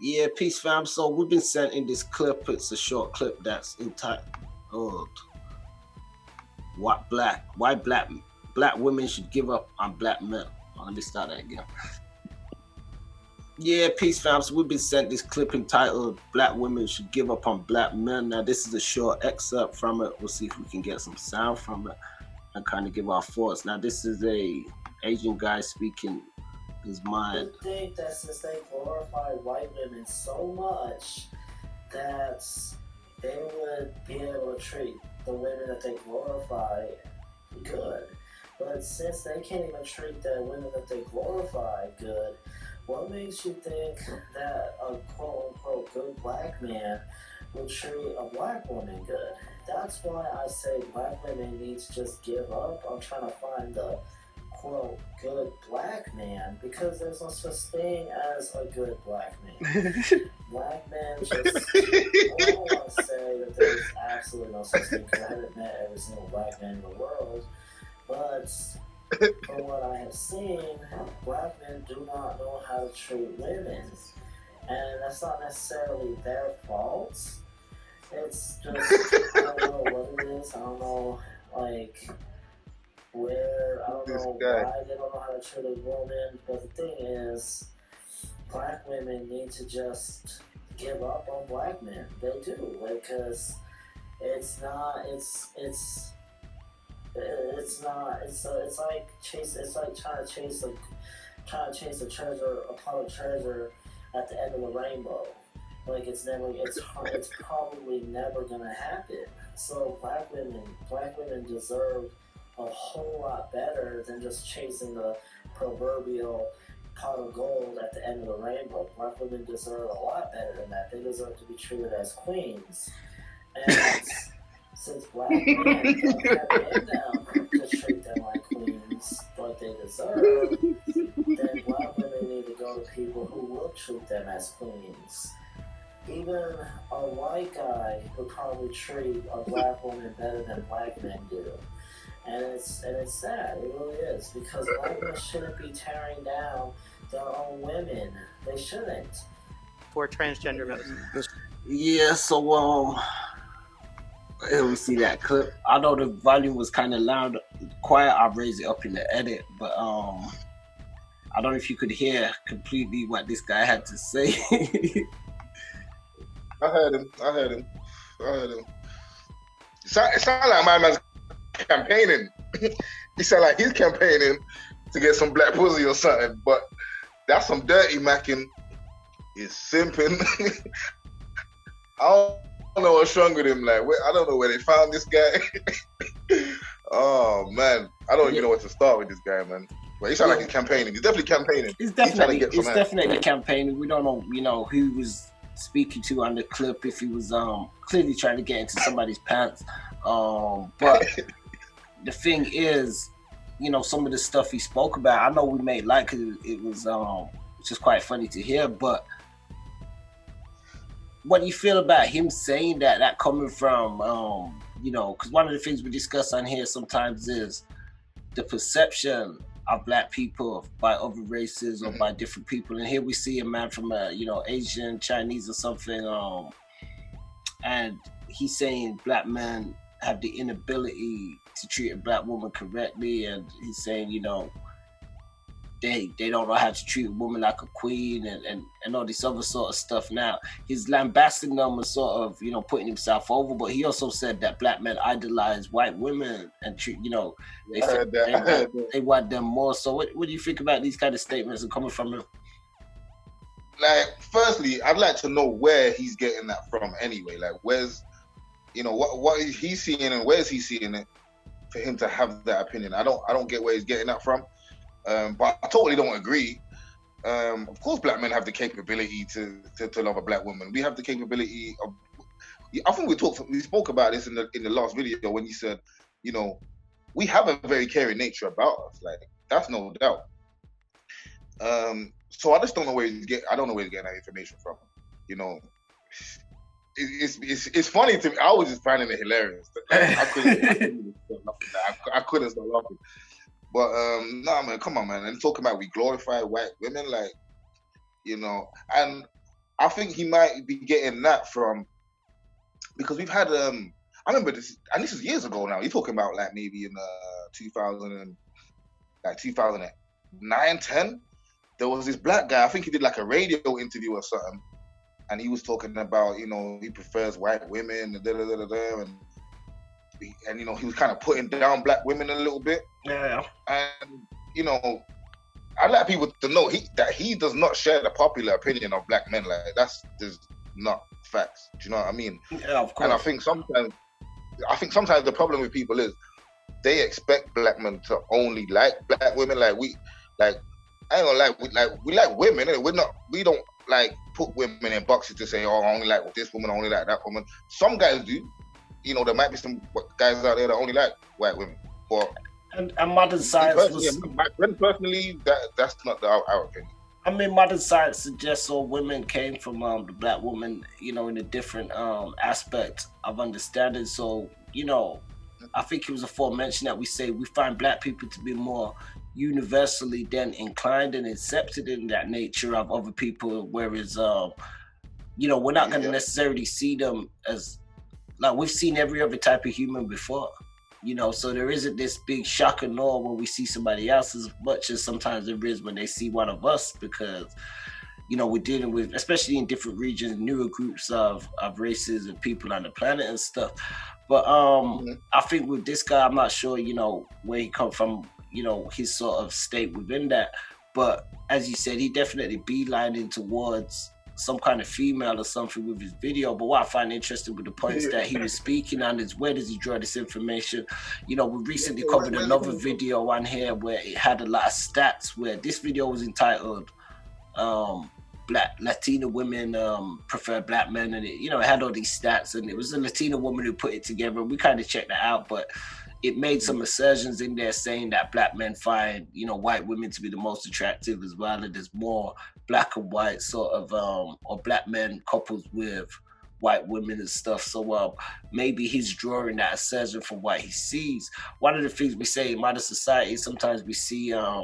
Yeah, peace fam. So we've been sent in this clip. It's a short clip that's entitled "Why black women should give up on black men." Let me start that again. Yeah, peace fam. So we've been sent this clip entitled "Black Women Should Give Up on Black Men." Now this is a short excerpt from it. We'll see if we can get some sound from it and kind of give our thoughts. Now this is a Asian guy speaking his mind. I think that since they glorify white women so much, that they would be able to treat the women that they glorify good. But since they can't even treat the women that they glorify good, what makes you think that a quote-unquote good black man would treat a black woman good? That's why I say black women need to just give up on trying to find the quote good black man, because there's no such thing as a good black man. Black men just, I don't want to say that there's absolutely no such thing, because I haven't met every single black man in the world, but from what I have seen, black men do not know how to treat women, and that's not necessarily their fault. It's just, I don't know what it is. I don't know, like, where, I don't know why they don't know how to treat a woman, but the thing is, black women need to just give up on black men. They do, because it's like trying to chase a treasure, a pot of treasure at the end of the rainbow. Like it's probably never gonna happen. So black women deserve a whole lot better than just chasing the proverbial pot of gold at the end of the rainbow. Black women deserve a lot better than that. They deserve to be treated as queens. And since black men don't have it in them to treat them like queens like they deserve, then black women need to go to people who will treat them as queens. Even a white guy would probably treat a black woman better than black men do. And it's sad, it really is, because black men shouldn't be tearing down their own women. They shouldn't. For transgender medicine. Yeah, so let me see that clip. I know the volume was kind of loud, quiet. I'll raise it up in the edit, but I don't know if you could hear completely what this guy had to say. I heard him. It sounded like my man's campaigning. He sound like he's campaigning to get some black pussy or something, but that's some dirty macking. He's simping. I don't know what's wrong with him. Like, I don't know where they found this guy. Oh man, I don't even know what to start with this guy, man. But he sound like he's campaigning. He's definitely campaigning. It's definitely campaigning. We don't know, who he was speaking to on the clip, if he was clearly trying to get into somebody's pants. But the thing is, some of the stuff he spoke about, I know we made light because it was just quite funny to hear, but what do you feel about him saying that coming from, because one of the things we discuss on here sometimes is the perception of black people by other races or by different people. And here we see a man from Asian, Chinese or something, and he's saying black men have the inability to treat a black woman correctly, and he's saying, they don't know how to treat a woman like a queen and all this other sort of stuff. Now, he's lambasting them and sort of, putting himself over, but he also said that black men idolize white women and treat, they want them more. So what do you think about these kind of statements and coming from him? Like, firstly, I'd like to know where he's getting that from anyway. Like, where's, what is he seeing and where's he seeing it for him to have that opinion? I don't get where he's getting that from. But I totally don't agree. Of course, black men have the capability to love a black woman. We have the capability of. I think we spoke about this in the last video when you said, we have a very caring nature about us. Like, that's no doubt. So I just don't know where he's getting. I don't know where he's getting that information from. It's funny to me. I was just finding it hilarious. I couldn't stop laughing. But man, come on, man. And talking about we glorify white women, like, and I think he might be getting that from, because we've had I remember this, and this is years ago now. You're talking about like maybe in 2009, 10. There was this black guy. I think he did like a radio interview or something, and he was talking about, you know, he prefers white women and and you know, he was kind of putting down black women a little bit. Yeah. And you know, I'd like people to know that he does not share the popular opinion of black men. Like that's just not facts. Do you know what I mean? Yeah, of course. And I think sometimes the problem with people is they expect black men to only like black women. Like I ain't gonna lie, we like women. We don't like put women in boxes to say, oh, I only like this woman, I only like that woman. Some guys do. You know, there might be some guys out there that only like white women. But and modern science my friend personally, that's not our opinion. I mean, modern science suggests all women came from the black woman, you know, in a different aspect of understanding. So, you know, I think it was aforementioned that we say we find black people to be more universally then inclined and accepted in that nature of other people, whereas, you know, we're not going to necessarily see them as, like, we've seen every other type of human before. You know, so there isn't this big shock and awe when we see somebody else as much as sometimes there is when they see one of us, because, you know, we're dealing with, especially in different regions, newer groups of races and people on the planet and stuff. But I think with this guy, I'm not sure, you know, where he come from, you know, his sort of state within that. But as you said, he definitely beelining towards some kind of female or something with his video. But what I find interesting with the points that he was speaking on is, where does he draw this information? You know, we recently covered another video on here where it had a lot of stats, where this video was entitled Black Latina women prefer black men, and it, you know, it had all these stats, and it was a Latina woman who put it together. We kind of checked that out, but it made some assertions in there saying that black men find, you know, white women to be the most attractive as well, and there's more black and white sort of or black men couples with white women and stuff. So maybe he's drawing that assertion from what he sees. One of the things we say in modern society, sometimes we see a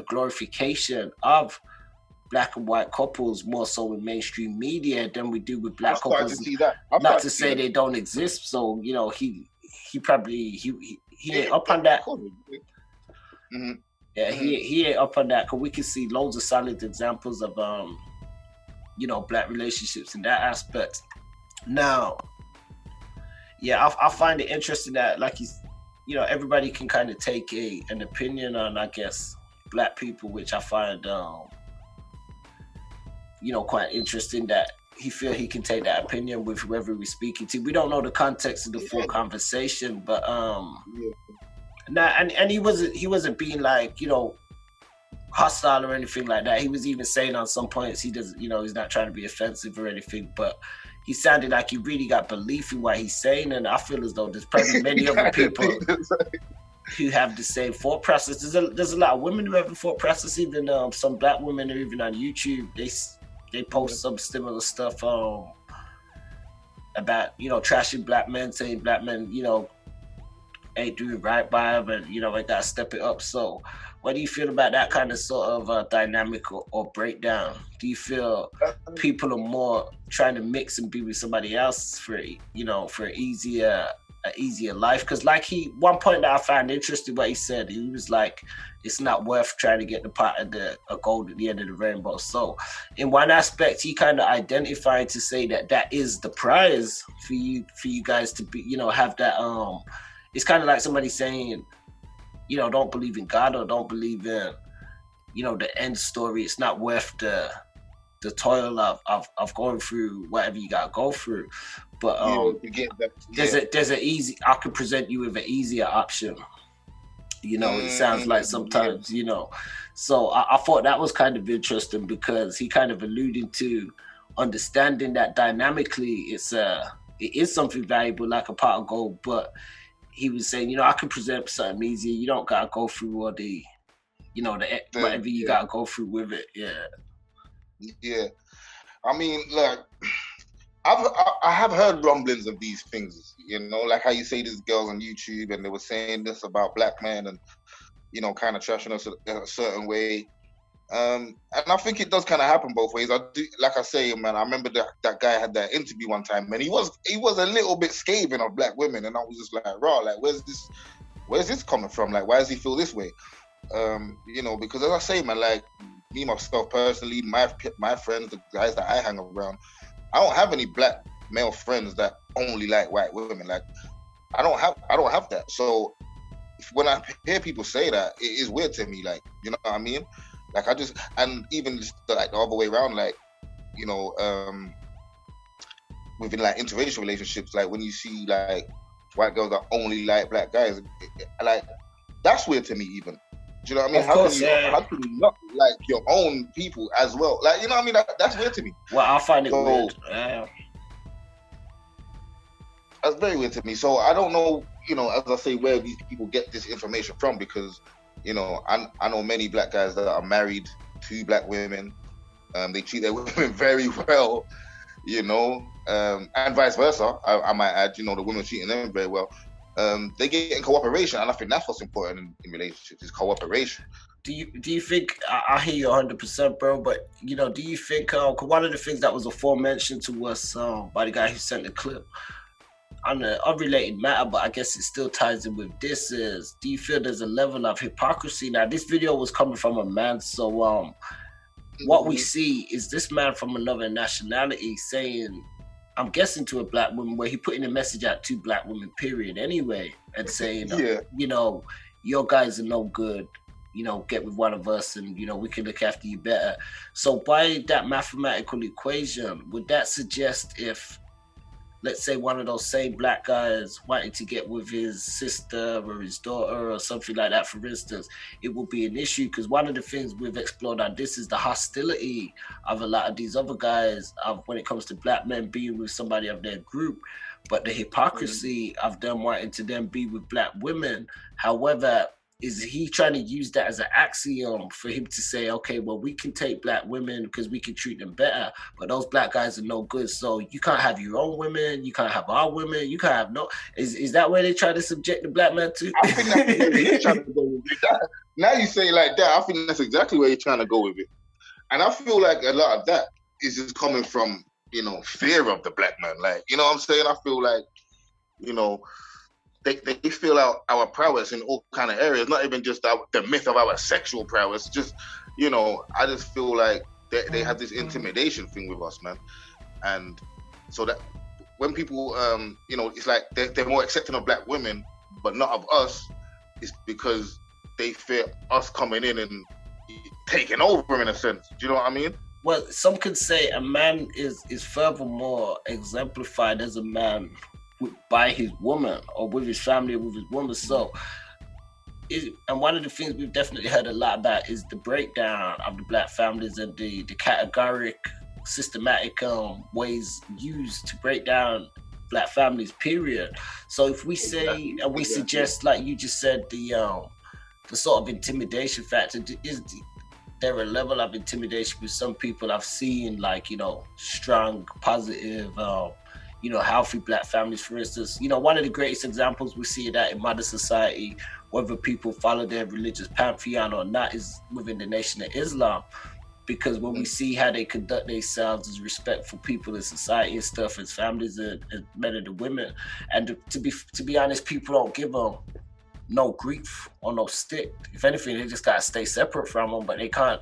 glorification of black and white couples more so in mainstream media than we do with black couples. To see that. Not to say they don't exist. So, you know, he probably ain't up on that. Mm-hmm. Yeah, he ain't up on that, because we can see loads of solid examples of you know, black relationships in that aspect. Now, yeah, I find it interesting that, like, you know, everybody can kind of take an opinion on, I guess, black people, which I find you know, quite interesting that he feel he can take that opinion with whoever we're speaking to. We don't know the context of the full conversation, but and he wasn't being, like, you know, hostile or anything like that. He was even saying on some points he doesn't, you know, he's not trying to be offensive or anything, but he sounded like he really got belief in what he's saying, and I feel as though there's probably many other people who have the same thought process. There's a lot of women who have the thought process. Even some black women, or even on YouTube, they post some similar stuff about, you know, trashing black men, saying black men, you know, ain't doing right by them, and, you know, they gotta step it up. So what do you feel about that kind of sort of dynamic or breakdown? Do you feel people are more trying to mix and be with somebody else for, you know, for an easier life? Because, like, one point that I found interesting, what he said, he was like, it's not worth trying to get the pot of the gold at the end of the rainbow. So in one aspect, he kind of identified to say that is the prize for you guys to be, you know, have that it's kind of like somebody saying, you know, don't believe in God, or don't believe in, you know, the end story. It's not worth the toil of going through whatever you gotta go through. But there's an easy, I could present you with an easier option. You know, it sounds like sometimes, you know. So I thought that was kind of interesting, because he kind of alluded to understanding that dynamically it is something valuable, like a pot of gold, but he was saying, you know, I can present something easier. You don't gotta go through all the, you know, whatever you gotta go through with it. Yeah. I mean, look, I have heard rumblings of these things. You know, like how you say these girls on YouTube, and they were saying this about black men, and, you know, kind of trashing us in a certain way. And I think it does kind of happen both ways. I do, like I say, man. I remember that guy had that interview one time, and he was a little bit scathing of black women, and I was just like, raw, like, where's this coming from? Like, why does he feel this way? You know, because as I say, man, like me myself personally, my friends, the guys that I hang around, I don't have any black male friends that only like white women. Like, I don't have that. So when I hear people say that, it is weird to me. Like, you know what I mean? Like, and even just like the other way around, like, you know, within like interracial relationships, like when you see like white girls that only like black guys, like that's weird to me even. Do you know what I mean? How can you not like your own people as well? Like, you know what I mean? That's weird to me. Well, I find it weird. Yeah. That's very weird to me. So I don't know, you know, as I say, where these people get this information from, because, you know, I know many black guys that are married to black women. They treat their women very well, you know, and vice versa. I might add, you know, the women treating them very well. They get in cooperation, and I think that's what's important in relationships, is cooperation. Do you think, I hear you 100%, bro, but, you know, do you think, cause one of the things that was aforementioned to us by the guy who sent the clip, on an unrelated matter, but I guess it still ties in with this, is, do you feel there's a level of hypocrisy? Now, this video was coming from a man, so what we see is this man from another nationality saying, I'm guessing to a black woman, where he putting a message out to black women, period, anyway, and saying, you know, your guys are no good, you know, get with one of us and, you know, we can look after you better. So by that mathematical equation, would that suggest if, let's say, one of those same black guys wanted to get with his sister or his daughter or something like that, for instance, it will be an issue? Because one of the things we've explored on this is the hostility of a lot of these other guys when it comes to black men being with somebody of their group, but the hypocrisy of them wanting to then be with black women. However, is he trying to use that as an axiom for him to say, okay, well, we can take black women because we can treat them better, but those black guys are no good, so you can't have your own women, you can't have our women, you can't have no... Is that where they try to subject the black man to? I think that's where he's trying to go with it. Now you say it like that, I think that's exactly where he's trying to go with it. And I feel like a lot of that is just coming from, you know, fear of the black man. Like, you know what I'm saying? I feel like, you know, they feel our prowess in all kind of areas, not even just the myth of our sexual prowess. Just, you know, I just feel like they have this intimidation thing with us, man. And so that when people, you know, it's like they're more accepting of black women, but not of us, is because they fear us coming in and taking over, in a sense. Do you know what I mean? Well, some could say a man is furthermore exemplified as a man by his woman, or with his family, or with his woman. So, and one of the things we've definitely heard a lot about is the breakdown of the black families and the categoric, systematic ways used to break down black families, period. So if we say, and we suggest, like you just said, the sort of intimidation factor, is there a level of intimidation with some people I've seen, like, you know, strong, positive, you know, healthy black families, for instance. You know, one of the greatest examples we see that in modern society, whether people follow their religious pantheon or not, is within the Nation of Islam. Because when we see how they conduct themselves as respectful people in society and stuff, as families and men and women, and to be honest, people don't give them no grief or no stick. If anything, they just gotta stay separate from them. But they can't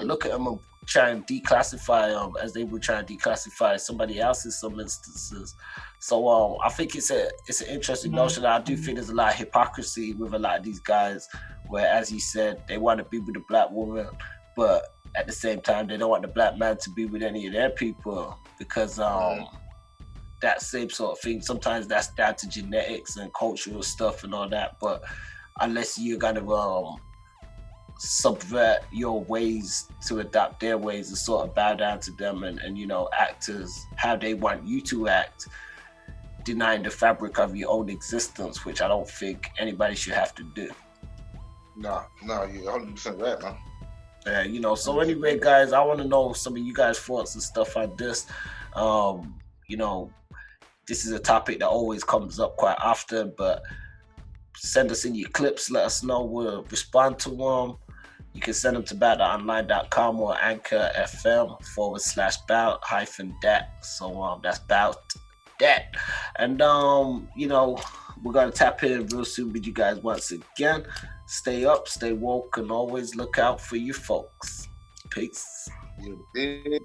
look at them and try and declassify them as they would try and declassify somebody else in some instances. So I think it's an interesting notion. I do think there's a lot of hypocrisy with a lot of these guys, where, as you said, they want to be with a black woman, but at the same time they don't want the black man to be with any of their people, because that same sort of thing, sometimes that's down to genetics and cultural stuff and all that, but unless you're gonna subvert your ways to adopt their ways and sort of bow down to them and you know, act as how they want you to act, denying the fabric of your own existence, which I don't think anybody should have to do. No, you're 100% right, man. Yeah, you know, so anyway, guys, I want to know some of you guys' thoughts and stuff on this. You know, this is a topic that always comes up quite often, but send us in your clips, let us know, we'll respond to them. You can send them to bout.online.com or Anchor FM/bout-dat. So that's bout that. And you know, we're gonna tap in real soon with you guys once again. Stay up, stay woke, and always look out for you folks. Peace. You did.